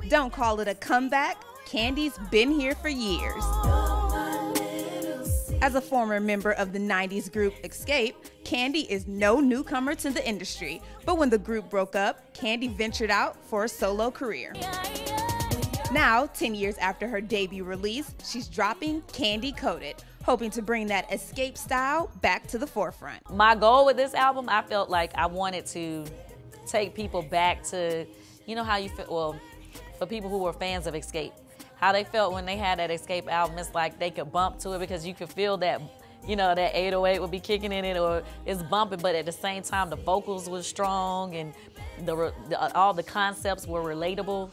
Don't call it a comeback. Kandi's been here for years. As a former member of the 90s group Escape, Kandi is no newcomer to the industry. But when the group broke up, Kandi ventured out for a solo career. Now, 10 years after her debut release, she's dropping Kandi Coded, hoping to bring that Escape style back to the forefront. My goal with this album, I felt like I wanted to take people back to, you know how you feel, well, for people who were fans of Escape, how they felt when they had that Escape album. It's like they could bump to it because you could feel that, you know, that 808 would be kicking in it, or it's bumping, but at the same time the vocals were strong and all the concepts were relatable.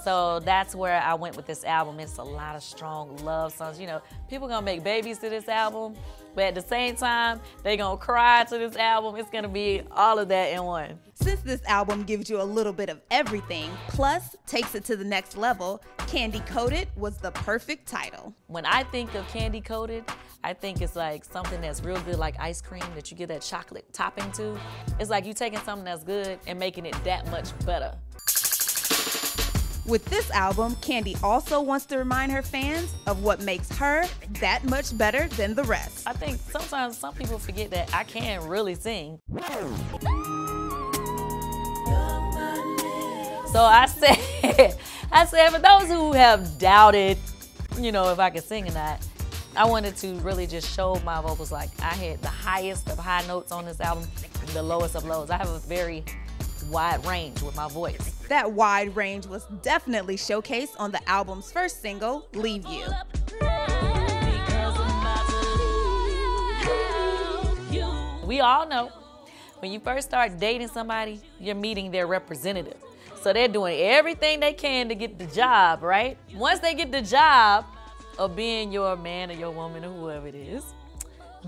So that's where I went with this album. It's a lot of strong love songs. You know, people gonna make babies to this album, but at the same time, they gonna cry to this album. It's gonna be all of that in one. Since this album gives you a little bit of everything, plus takes it to the next level, Kandi Coded was the perfect title. When I think of Kandi Coded, I think it's like something that's real good, like ice cream that you get that chocolate topping to. It's like you taking something that's good and making it that much better. With this album, Kandi also wants to remind her fans of what makes her that much better than the rest. I think sometimes some people forget that I can really sing. So I said, for those who have doubted, you know, if I could sing or not, I wanted to really just show my vocals. Like, I had the highest of high notes on this album and the lowest of lows. I have a very wide range with my voice. That wide range was definitely showcased on the album's first single, Leave You. We all know when you first start dating somebody, you're meeting their representative. So they're doing everything they can to get the job, right? Once they get the job of being your man or your woman or whoever it is,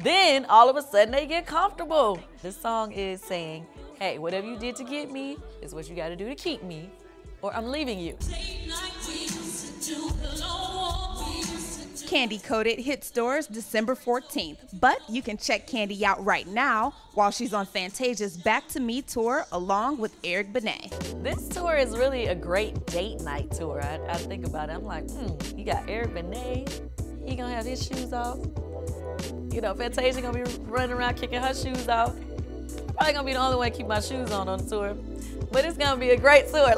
then all of a sudden they get comfortable. This song is saying, hey, whatever you did to get me is what you gotta do to keep me, or I'm leaving you. Kandi Coded hit stores December 14th, but you can check Kandi out right now while she's on Fantasia's Back to Me tour along with Eric Benet. This tour is really a great date night tour. I think about it, I'm like, you got Eric Benet, he gonna have his shoes off. You know, Fantasia gonna be running around kicking her shoes off. Probably gonna be the only one to keep my shoes on the tour, but it's gonna be a great tour.